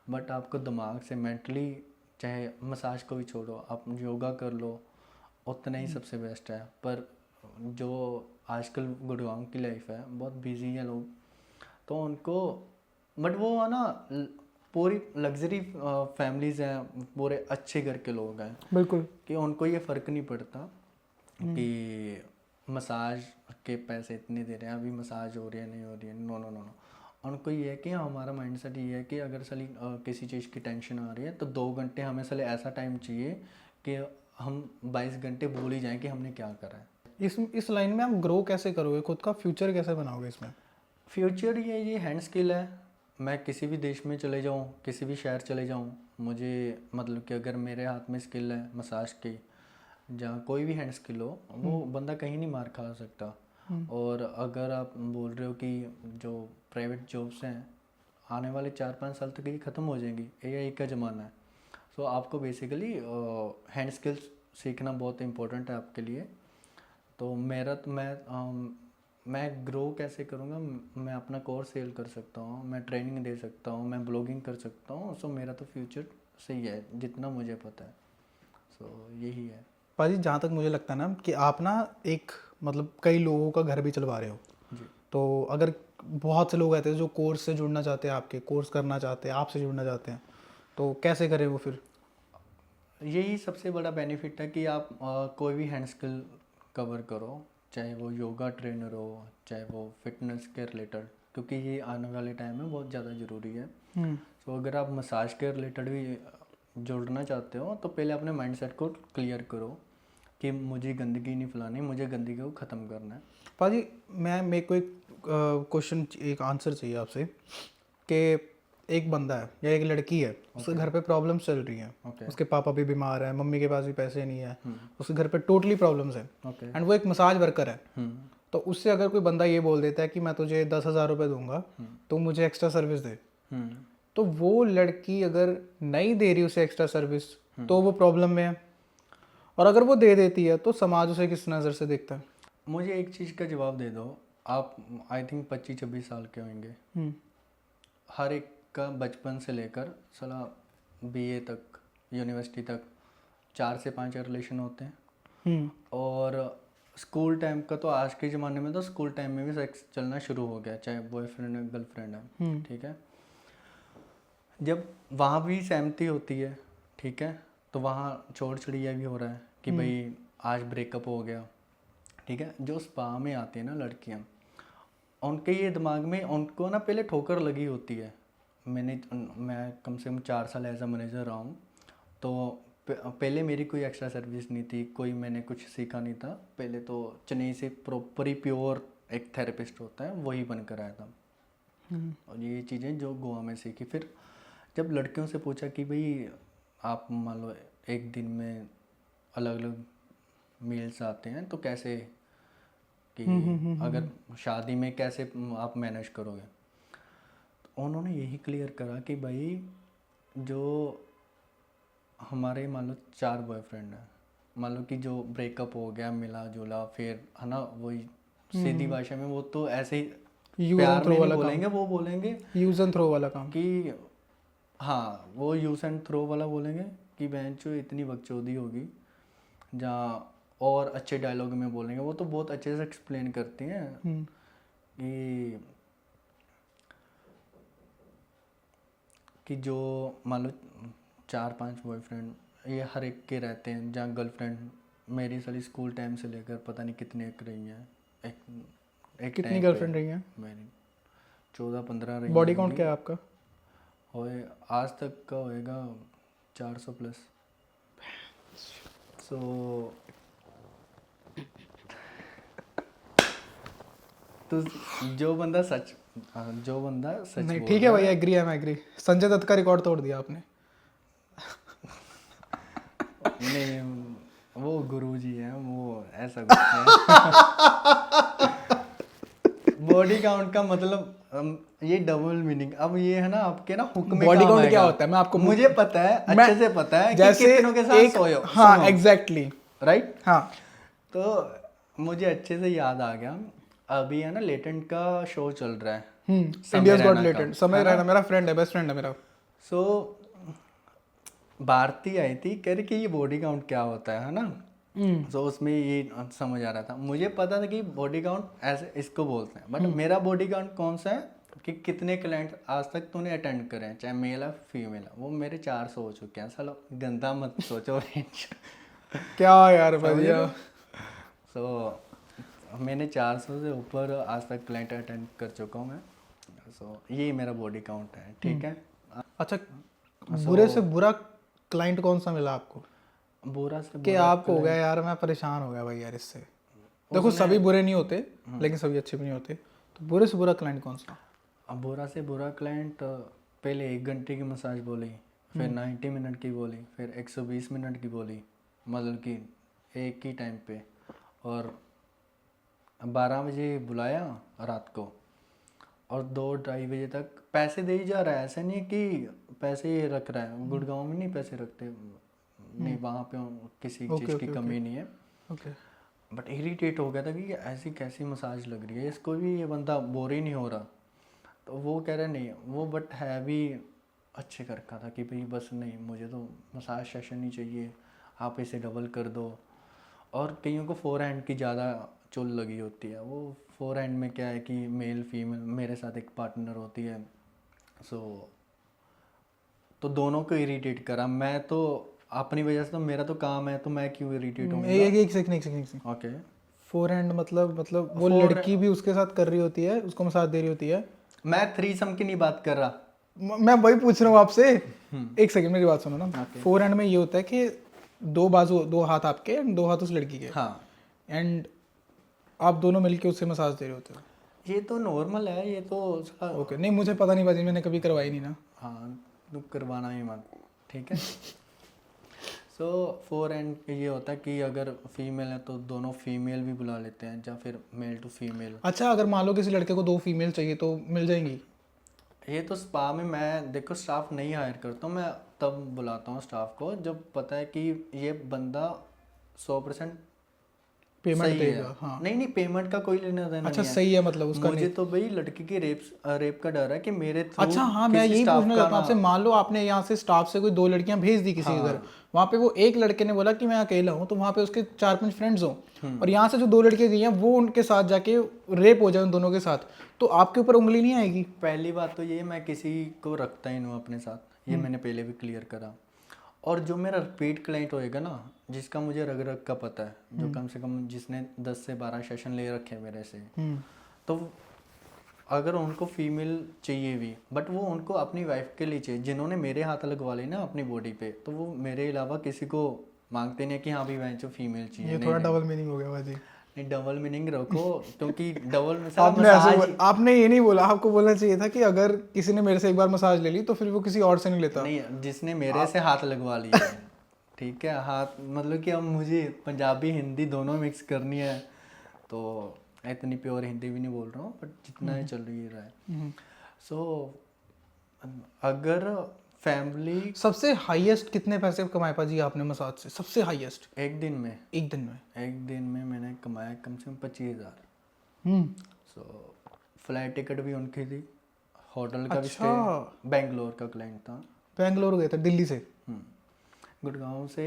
बट आपको दिमाग से मेंटली, चाहे मसाज को भी छोड़ो, आप योगा कर लो, उतना ही सबसे बेस्ट है। पर जो आजकल गुड़गांव की लाइफ है, बहुत बिजी है लोग, तो उनको, बट वो है ना, पूरी लग्जरी फैमिलीज हैं, पूरे अच्छे घर के लोग हैं, बिल्कुल। कि उनको ये फ़र्क नहीं पड़ता कि मसाज के पैसे इतने दे रहे हैं, अभी मसाज हो रही है नहीं हो रही है। नो नो नो नो, उनको ये है कि हमारा माइंडसेट ये है कि अगर साली किसी चीज़ की टेंशन आ रही है तो 2 घंटे हमें साले ऐसा टाइम चाहिए कि हम 22 घंटे भूल ही जाएं कि हमने क्या करा है। इस लाइन में आप ग्रो कैसे करोगे, खुद का फ्यूचर कैसे बनाओगे इसमें? फ्यूचर ये हैंड स्किल है। मैं किसी भी देश में चले जाऊँ, किसी भी शहर चले जाऊँ, मुझे मतलब कि अगर मेरे हाथ में स्किल है मसाज की, जहाँ कोई भी हैंड स्किल हो, वो बंदा कहीं नहीं मार खा सकता। और अगर आप बोल रहे हो कि जो प्राइवेट जॉब्स हैं आने वाले 4-5 साल तक ये ख़त्म हो जाएंगी, एआई का ज़माना है। सो आपको बेसिकली हैंड स्किल्स सीखना बहुत इम्पोर्टेंट है आपके लिए। तो मेरा तो मैं ग्रो कैसे करूँगा, मैं अपना कोर्स सेल कर सकता हूँ, मैं ट्रेनिंग दे सकता हूँ, मैं ब्लॉगिंग कर सकता हूँ। सो मेरा तो फ्यूचर सही है जितना मुझे पता है। सो यही है। पाजी जहाँ तक मुझे लगता है ना कि आप ना एक मतलब कई लोगों का घर भी चलवा रहे हो, जी। तो अगर बहुत से लोग आते हैं जो कोर्स से जुड़ना चाहते हैं, आपके कोर्स करना चाहते हैं, आपसे जुड़ना चाहते हैं, तो कैसे करें वो फिर? यही सबसे बड़ा बेनिफिट है कि आप कोई भी हैंड स्किल कवर करो, चाहे वो योगा ट्रेनर हो, चाहे वो फिटनेस के रिलेटेड, क्योंकि ये आने वाले टाइम में बहुत ज़्यादा ज़रूरी है। तो अगर आप मसाज के रिलेटेड भी जुड़ना चाहते हो तो पहले अपने माइंडसेट को क्लियर करो कि मुझे गंदगी नहीं फैलानी, मुझे गंदगी को ख़त्म करना है। पाजी मेरे को एक क्वेश्चन, एक आंसर चाहिए आपसे कि एक बंदा है या एक लड़की है, उसके घर पे प्रॉब्लम्स चल रही हैं, उसके पापा भी बीमार है, मम्मी के पास भी पैसे नहीं है, उसके घर पे टोटली प्रॉब्लम्स है, एंड वो एक मसाज वर्कर है। तो उससे अगर कोई बंदा ये बोल देता है कि मैं तुझे 10,000 रुपये दूंगा तो मुझे एक्स्ट्रा सर्विस दे, तो वो लड़की अगर नहीं दे रही उसे एक्स्ट्रा सर्विस तो वो प्रॉब्लम में है, और अगर वो दे देती है तो समाज उसे किस नज़र से देखता है? मुझे एक चीज़ का जवाब दे दो। आप आई थिंक 25-26 साल के होंगे। हर एक का बचपन से लेकर साला बीए तक, यूनिवर्सिटी तक 4 से 5 रिलेशन होते हैं। और स्कूल टाइम का तो आज के ज़माने में तो स्कूल टाइम में भी सेक्स चलना शुरू हो गया, चाहे बॉयफ्रेंड है गर्लफ्रेंड है, ठीक है। जब वहाँ भी सहमति होती है, ठीक है, तो वहाँ चोर चिड़िया भी हो रहा है कि भाई आज ब्रेकअप हो गया, ठीक है। जो स्पा में आती है ना लड़कियाँ, उनके ये दिमाग में उनको ना पहले ठोकर लगी होती है। मैं कम से कम 4 साल एज अ मैनेजर रहा हूँ, तो पहले मेरी कोई एक्स्ट्रा सर्विस नहीं थी, कोई मैंने कुछ सीखा नहीं था। पहले तो चेन्नई से प्रॉपर ही प्योर एक थेरेपिस्ट होता है वही बनकर आया था, और ये चीज़ें जो गोवा में सीखी। फिर जब लड़कियों से पूछा कि भाई आप मान लो एक दिन में अलग अलग मील्स आते हैं तो कैसे, कि अगर शादी में कैसे आप मैनेज करोगे, तो उन्होंने यही क्लियर करा कि भाई जो हमारे मान लो 4 बॉयफ्रेंड हैं, मान लो कि जो ब्रेकअप हो गया मिला जुला, फिर है ना वही सीधी भाषा में वो तो ऐसे ही प्यार में नहीं बोलेंगे, वो बोलेंगे यूज एंड थ्रो वाला काम, कि हाँ वो यूज एंड थ्रो वाला बोलेंगे कि बेंचो इतनी बकचोदी होगी, जहाँ और अच्छे डायलॉग में बोलेंगे। वो तो बहुत अच्छे से एक्सप्लेन करती हैं कि जो मान लो 4-5 बॉयफ्रेंड ये हर एक के रहते हैं, जहाँ गर्लफ्रेंड मेरी सारी स्कूल टाइम से लेकर पता नहीं कितने एक रही हैं। एक कितनी गर्लफ्रेंड रही हैं? मेरी 14-15 रही बॉडी होंगी। काउंट क्या है आपका? होए आज तक का होएगा 400 प्लस। सो तो जो बंदा सच नहीं बोल ठीक है रहा भाई, है। एग्री है, मैं एग्री। संजय दत्त का रिकॉर्ड तोड़ दिया आपने। नहीं, वो गुरुजी है, वो ऐसा कुछ नहीं है। बॉडी काउंट का मतलब ये डबल मीनिंग। अब ये है ना आपके ना हुक्म में बॉडी काम काउंट क्या आएगा। होता है मैं आपको मुझे पता है, मैं अच्छे से पता है कि जैसे कितनों के साथ एक, सोए हो, हाँ सुनो, एग्जैक्टली राइट। हाँ। तो मुझे अच्छे से याद आ गया, अभी है ना लेटेंट का शो चल रहा है, समय इंडियाज गॉट रैना का, लेटेंट, समय है रैना ना। मेरा फ्रेंड है, बेस्ट फ्रेंड है मेरा। सो भारती आई थी, कह रही कि ये बॉडी काउंट क्या होता है ना। तो उसमें ये समझ आ रहा था, मुझे पता था कि बॉडी काउंट ऐसे इसको बोलते हैं, बट मेरा बॉडी काउंट कौन सा है कि कितने क्लाइंट आज तक तूने अटेंड करे हैं, चाहे मेल है फीमेल है। वो मेरे 400 हो चुके हैं। साला गंदा मत सोचो। क्या यार समझ भैया। रहे हो? सो मैंने 400 से ऊपर आज तक क्लाइंट अटेंड कर चुका हूँ मैं। सो ये मेरा बॉडी काउंट है, ठीक है। अच्छा, बुरे से बुरा क्लाइंट कौन सा मिला आपको बुरा से कि बुरा आपको हो गया यार मैं परेशान हो गया भाई यार इससे? देखो उसने- सभी बुरे नहीं होते, लेकिन सभी अच्छे भी नहीं होते। तो बुरे से बुरा क्लाइंट कौन सा? अब बुरा से बुरा क्लाइंट, पहले 1 घंटे की मसाज बोली, फिर 90 मिनट की बोली, फिर 120 मिनट की बोली, मतलब कि एक ही टाइम पे, और 12 बजे बुलाया रात को, और 2-2:30 बजे तक पैसे दे ही जा रहा है। ऐसा नहीं है कि पैसे ये रख रहा है, गुड़गांव में नहीं पैसे रखते, नहीं वहाँ पे किसी चीज़ की कमी नहीं है। ओके। बट इरिटेट हो गया था कि ऐसी कैसी मसाज लग रही है इसको भी, ये बंदा बोर ही नहीं हो रहा। तो वो कह रहा नहीं वो, बट है भी अच्छे कर रखा था कि भाई बस नहीं, मुझे तो मसाज सेशन ही चाहिए, आप इसे डबल कर दो। और कईयों को 4 हैंड की ज़्यादा चुल लगी होती है। वो 4 हैंड में क्या है कि मेल फीमेल मेरे साथ एक पार्टनर होती है। सो तो दोनों को इरिटेट करा। मैं तो अपनी वजह से, तो मेरा तो काम है, तो मैं क्यों इरिटेट होऊंगा। एक सेकंड। ओके। फोर हैंड मतलब वो Four- लड़की भी उसके साथ कर रही होती है, उसको मसाज दे रही होती है? मैं थ्रीसम की नहीं बात कर रहा। मैं वही पूछ रहा हूँ आपसे। एक सेकंड मेरी बात सुनो ना। Okay. फोर हैंड में ये होता है कि दो बाजू, दो हाथ आपके and दो हाथ उस लड़की के, हाँ, एंड आप दोनों मिलके उससे मसाज दे रहे होते हो? ये तो नॉर्मल है, ये तो ओके, नहीं मुझे पता नहीं बाजी, मैंने कभी करवाई नहीं ना। हाँ, तो करवाना ही मत, ठीक है। सो 4 हैंड ये होता है कि अगर फीमेल है तो दोनों फीमेल भी बुला लेते हैं, या फिर मेल टू फीमेल। अच्छा, अगर मान लो किसी लड़के को 2 फीमेल चाहिए तो मिल जाएंगी? ये तो स्पा में मैं देखो स्टाफ नहीं हायर करता हूँ, मैं तब बुलाता हूँ स्टाफ को जब पता है कि ये बंदा 100% पेमेंट सही है। देगा? हाँ। नहीं, पेमेंट का कोई लेना देना अच्छा नहीं है। सही है, मतलब उसका मुझे नहीं। तो भाई लड़की की रेप का डर है कि मेरे थ्रू अच्छा हाँ, मैं किसी यही स्टाफ पूछना का चाहता हूँ आपसे। ना। मान लो आपने यहाँ से स्टाफ से कोई 2 लड़कियां भेज दी किसी के घर, वहाँ पे वो एक लड़के ने बोला कि मैं अकेला हूँ, तो वहाँ पे उसके 4-5 फ्रेंड्स हों, और यहाँ से जो 2 लड़कियां गई हैं वो उनके साथ जाके रेप हो जाए उन दोनों के साथ, तो आपके ऊपर उंगली नहीं आएगी? पहली बात तो ये, मैं किसी को रखता ही नहीं हूँ अपने साथ, ये मैंने पहले भी क्लियर करा। और जो मेरा रिपीट क्लाइंट होएगा ना, जिसका मुझे रग रग का पता है, जो कम से कम जिसने 10 से 12 सेशन ले रखे हैं मेरे से, तो अगर उनको फीमेल चाहिए भी, बट वो उनको अपनी वाइफ के लिए चाहिए, जिन्होंने मेरे हाथ लगवा ली ना अपनी बॉडी पे, तो वो मेरे अलावा किसी को मांगते नहीं है कि हाँ भी वह जो फीमेल चाहिए। ये नहीं, थोड़ा नहीं, डबल मीनिंग हो गया बाजी। नहीं डबल मीनिंग रखो, क्योंकि डबल में आपने ऐसे मसाज आपने ये नहीं बोला, आपको बोलना चाहिए था कि अगर किसी ने मेरे से एक बार मसाज ले ली तो फिर वो किसी और से नहीं लेता। नहीं, जिसने मेरे से हाथ लगवा लिया है, ठीक है। हाथ मतलब कि अब मुझे पंजाबी हिंदी दोनों मिक्स करनी है, तो इतनी प्योर हिंदी भी नहीं बोल रहा हूँ, बट जितना है चल ही रहा है। सो अगर फैमिली सबसे हाईएस्ट कितने पैसे कमाए पाजी आपने मसाज से? सबसे हाईएस्ट एक दिन में, एक दिन में? एक दिन में मैंने कमाया कम से कम 25,000। हम्म। सो फ्लाइट टिकट भी उनकी थी, होटल का भी अच्छा। स्टे, बेंगलोर का क्लाइंट था। बेंगलोर गए थे दिल्ली से? गुड़गांव से।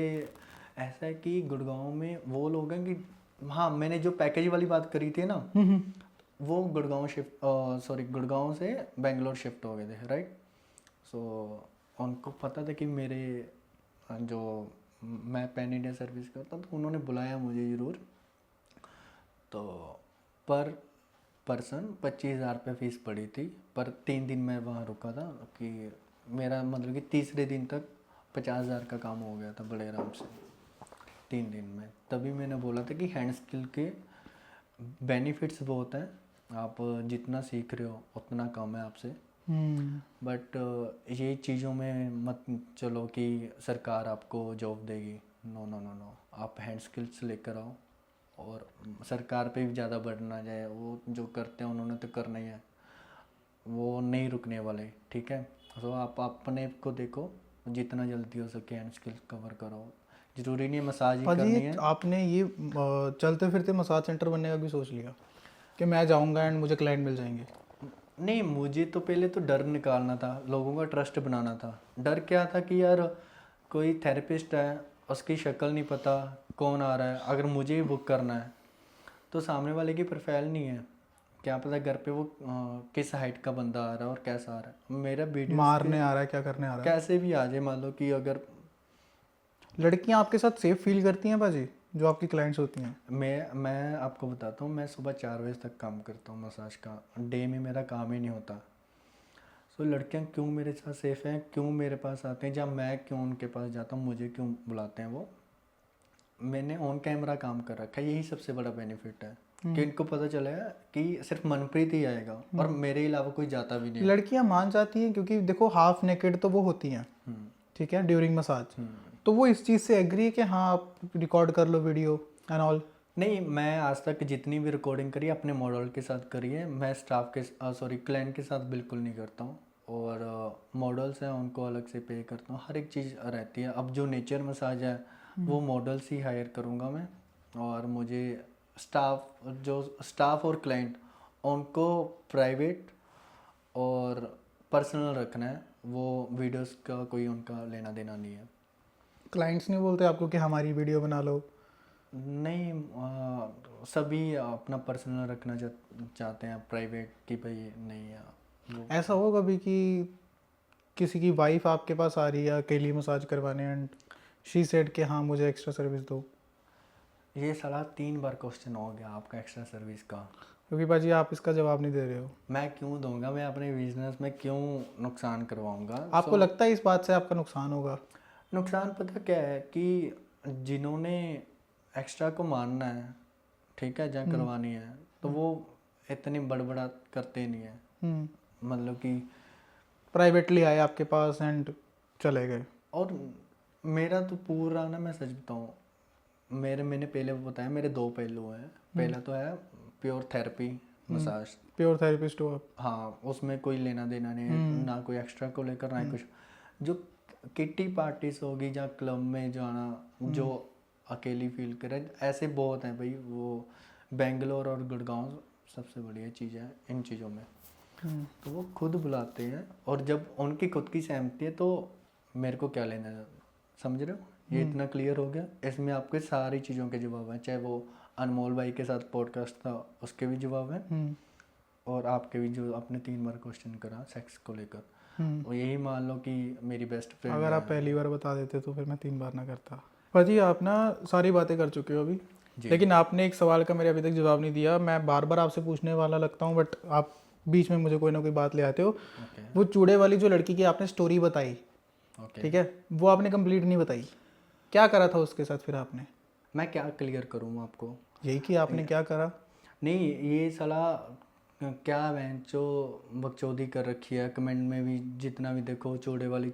ऐसा है कि गुड़गांव में वो लोग हैं कि, हाँ मैंने जो पैकेज वाली बात करी थी ना, वो गुड़गांव से बेंगलोर शिफ्ट हो गए थे, राइट। सो उनको पता था कि मेरे जो मैं पैन इंडिया सर्विस करता, तो उन्होंने बुलाया मुझे ज़रूर। तो पर पर्सन 25,000 रुपये फीस पड़ी थी, पर 3 दिन मैं वहाँ रुका था कि मेरा मतलब कि तीसरे दिन तक 50,000 का काम हो गया था बड़े आराम से 3 दिन में। तभी मैंने बोला था कि हैंड स्किल के बेनिफिट्स बहुत हैं, आप जितना सीख रहे हो उतना कम है आपसे। बट ये चीज़ों में मत चलो कि सरकार आपको जॉब देगी, नो नो नो नो, आप हैंड स्किल्स लेकर आओ। और सरकार पे भी ज़्यादा बढ़ ना जाए, वो जो करते हैं उन्होंने तो करना ही है, वो नहीं रुकने वाले, ठीक है। तो आप अपने को देखो, जितना जल्दी हो सके हैंड स्किल्स कवर करो। ज़रूरी नहीं मसाज ही करनी है। आपने ये चलते फिरते मसाज सेंटर बनने का भी सोच लिया कि मैं जाऊंगा एंड मुझे क्लाइंट मिल जाएंगे? नहीं, मुझे तो पहले तो डर निकालना था, लोगों का ट्रस्ट बनाना था। डर क्या था कि यार कोई थेरेपिस्ट है, उसकी शक्ल नहीं पता कौन आ रहा है, अगर मुझे ही बुक करना है तो सामने वाले की प्रोफाइल नहीं है, क्या पता घर पे वो किस हाइट का बंदा आ रहा है और कैसा आ रहा है। मेरा वीडियो मारने आ रहा है, क्या करने आ रहा है, कैसे भी आ जाए। मान लो कि अगर लड़कियां आपके साथ सेफ फील करती हैं बाजी, जो आपकी क्लाइंट्स होती हैं? मैं आपको बताता हूँ, मैं सुबह 4 बजे तक काम करता हूँ मसाज का, डे में मेरा काम ही नहीं होता। सो लड़कियाँ क्यों मेरे साथ सेफ हैं, क्यों मेरे पास आते हैं, जब मैं क्यों उनके पास जाता हूँ, मुझे क्यों बुलाते हैं वो, मैंने ऑन कैमरा काम कर रखा है। यही सबसे बड़ा बेनिफिट है कि इनको पता चला है कि सिर्फ मनप्रीत ही आएगा और मेरे अलावा कोई जाता भी नहीं। लड़कियां मान जाती हैं क्योंकि देखो हाफ नेकेड तो वो होती हैं, ठीक है, ड्यूरिंग मसाज, तो वो इस चीज़ से एग्री है कि हाँ आप रिकॉर्ड कर लो वीडियो एंड ऑल? नहीं, मैं आज तक जितनी भी रिकॉर्डिंग करी है अपने मॉडल के साथ करी है, मैं स्टाफ के सॉरी क्लाइंट के साथ बिल्कुल नहीं करता हूँ। और मॉडल्स हैं उनको अलग से पे करता हूँ, हर एक चीज़ रहती है। अब जो नेचर मसाज है वो मॉडल्स ही हायर करूँगा मैं, और मुझे स्टाफ और क्लाइंट उनको प्राइवेट और पर्सनल रखना है, वो वीडियोस का कोई उनका लेना देना नहीं है। क्लाइंट्स नहीं बोलते आपको कि हमारी वीडियो बना लो? नहीं, सभी अपना पर्सनल रखना चाहते हैं, प्राइवेट की भाई नहीं है वो। ऐसा हो कभी कि किसी की वाइफ आपके पास आ रही है अकेली मसाज करवाने एंड शी सेड कि हाँ मुझे एक्स्ट्रा सर्विस दो? ये साला 3 बार क्वेश्चन हो गया आपका एक्स्ट्रा सर्विस का। क्योंकि बाजी आप इसका जवाब नहीं दे रहे हो। मैं क्यों दूंगा, मैं अपने बिजनेस में क्यों नुकसान करवाऊंगा? आपको लगता है इस बात से आपका नुकसान होगा? नुकसान पता क्या है कि जिन्होंने एक्स्ट्रा को मानना है, ठीक है, जहाँ करवानी है, तो वो इतनी बड़बड़ा करते नहीं है। मतलब कि प्राइवेटली आए आपके पास एंड चले गए। और मेरा तो पूरा ना, मैं सच बताऊँ, मैंने पहले बताया मेरे 2 पहलू हैं। पहला तो है pure therapy massage, pure therapist हो आप? हाँ, उसमें कोई लेना देना नहीं है, ना कोई एक्स्ट्रा को लेकर ना कुछ। जो किटी पार्टीज होगी या क्लब में जाना, जो अकेली फील करे, ऐसे बहुत हैं भाई। वो बेंगलोर और गुड़गांव सबसे बढ़िया चीज़ है इन चीज़ों में। तो वो खुद बुलाते हैं, और जब उनकी खुद की सहमति है तो मेरे को क्या लेना है, समझ रहे हो? ये इतना क्लियर हो गया। इसमें आपके सारी चीज़ों के जवाब हैं, चाहे वो अनमोल भाई के साथ पॉडकास्ट था उसके भी जवाब हैं, और आपके भी जो आपने 3 बार क्वेश्चन करा सेक्स को लेकर, और यही मान लो कि मेरी बेस्ट फ्रेंड। अगर आप पहली बार बता देते तो फिर मैं 3 बार ना करता। भाजी आप ना सारी बातें कर चुके हो अभी, लेकिन आपने एक सवाल का मेरे अभी तक जवाब नहीं दिया। मैं बार बार आपसे पूछने वाला लगता हूँ बट आप बीच में मुझे कोई ना कोई बात ले आते हो। वो चूड़े वाली जो लड़की की आपने स्टोरी बताई, ठीक है, वो आपने कंप्लीट नहीं बताई। क्या करा था उसके साथ फिर आपने? मैं क्या क्लियर करूँ आपको? यही कि आपने क्या करा? नहीं, ये साला क्या बेंचो बकचोदी कर रखी है, कमेंट में भी जितना भी देखो चूड़े वाली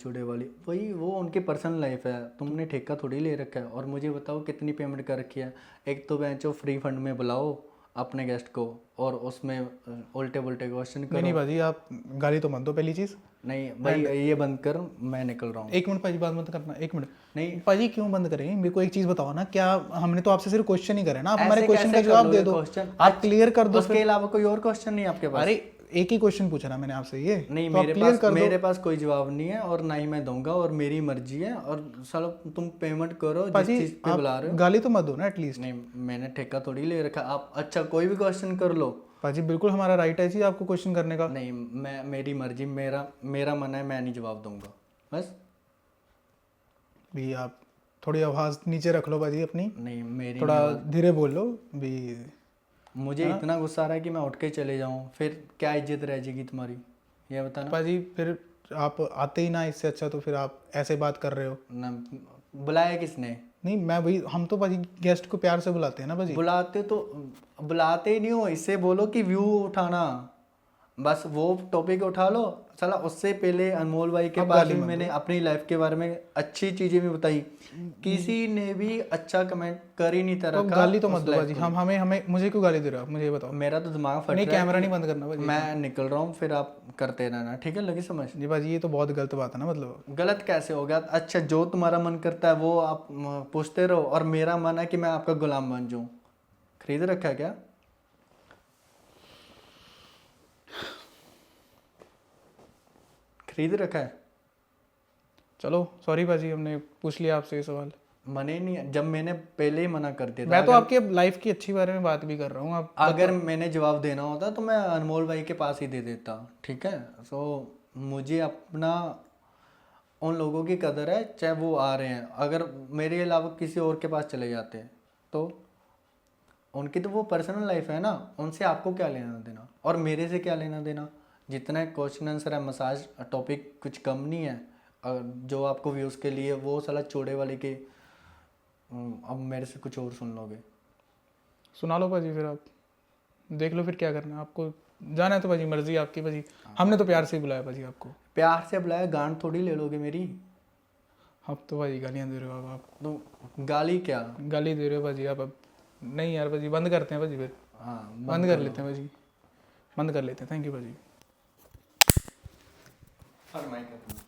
वही, वो उनकी पर्सनल लाइफ है, तुमने ठेका थोड़ी ले रखा है। और मुझे बताओ कितनी पेमेंट कर रखी है? एक तो बेंचो फ्री फंड में बुलाओ अपने गेस्ट को, और उसमें उल्टे पुल्टे क्वेश्चन करो। नहीं भाजी आप गाली तो मत दो पहली चीज़। नहीं भाई, ये बंद कर, मैं निकल रहा हूँ। 1 मिनट भाजी, बात मत करना, 1 मिनट। नहीं भाजी क्यों बंद करें? मेरे को एक चीज़ बताओ ना, क्या हमने तो आपसे सिर्फ क्वेश्चन ही करे ना, आप हमारे ऐसे क्वेश्चन का कैसे कर जवाब दे लोगे दो, क्वेश्चन? आप क्लियर कर दो। उसके अलावा कोई और क्वेश्चन नहीं आपके पास? अरे एक ही क्वेश्चन पूछा ना मैंने आपसे, ये नहीं, तो आप क्लियर कर दो। मेरे पास कोई जवाब नहीं है, और ना ही मैं दूंगा, और मेरी मर्जी है। और सालो तुम पेमेंट करो जिस चीज पे बुला रहे हो। गाली तो मत दो ना एटलीस्ट। नहीं, मैंने ठेका थोड़ी ले रखा। आप अच्छा कोई भी क्वेश्चन कर लो। पाजी बिल्कुल हमारा राइट है जी आपको क्वेश्चन करने का। नहीं, मेरी मर्जी, मेरा मन है, मैं नहीं जवाब दूंगा बस। भी आप थोड़ी आवाज़ नीचे रख लो बाजी अपनी, नहीं, मेरी थोड़ा धीरे बोल लो भी। मुझे इतना गुस्सा आ रहा है कि मैं उठ के चले जाऊं, फिर क्या इज्जत रह जाएगी तुम्हारी, ये बताना पाजी फिर आप आते ही ना, इससे अच्छा तो फिर आप ऐसे बात कर रहे हो। ना। बुलाया किसने? नहीं मैं वही, हम तो पाजी गेस्ट को प्यार से बुलाते हैं ना पाजी। बुलाते तो बुलाते ही नहीं हो, इससे बोलो कि व्यू उठाना, बस वो टॉपिक उठा लो। चला उससे पहले अनमोल भाई के अब पास गाली भी मत मैंने अपनी लाइफ के बारे में अच्छी चीजें भी बताई, किसी ने भी अच्छा कमेंट कर ही नहीं तो रखा। गाली तो मत उस दो life पाजी, को। हम हमें हमें मुझे क्यों गाली दे रहे हो आप, मुझे ये बताओ। मेरा तो दिमाग फट नहीं रहा है कैमरा कि नहीं बंद करना पाजी। मैं निकल रहा हूँ, फिर आप करते रहना, ठीक है? लगी समझ? जी पाजी ये तो बहुत गलत बात है ना, मतलब गलत कैसे हो गया? अच्छा, जो तुम्हारा मन करता है वो आप पूछते रहो, और मेरा मन है कि मैं आपका गुलाम बन जाऊं। खरीद रखा है क्या? खरीद रखा है? चलो सॉरी पाजी, हमने पूछ लिया आपसे ये सवाल। मने नहीं है, जब मैंने पहले ही मना कर दिया था। मैं तो आपके लाइफ की अच्छी बारे में बात भी कर रहा हूँ। आप अगर मैंने जवाब देना होता तो मैं अनमोल भाई के पास ही दे देता, ठीक है? सो मुझे अपना उन लोगों की कदर है, चाहे वो आ रहे हैं। अगर मेरे अलावा किसी और के पास चले जाते हैं तो उनकी तो वो पर्सनल लाइफ है ना, उनसे आपको क्या लेना देना, और मेरे से क्या लेना देना? जितना क्वेश्चन आंसर है, मसाज टॉपिक कुछ कम नहीं है। जो आपको व्यूज़ के लिए वो साला चौड़े वाले के, अब मेरे से कुछ और सुन लोगे। सुना लो पाजी, फिर आप देख लो फिर क्या करना है आपको। जाना है तो पाजी मर्जी आपकी पाजी, हमने तो प्यार से ही बुलाया पाजी आपको। प्यार से बुलाया, गांड थोड़ी ले लोगे मेरी। अब तो पाजी गालियाँ दे रहे हो आप तो गाली क्या? गाली दे रहे हो पाजी आप अब। नहीं यार पाजी, बंद करते हैं पाजी फिर। हाँ, बंद कर लेते हैं पाजी, बंद कर लेते हैं। थैंक यू पाजी। फरमाइए।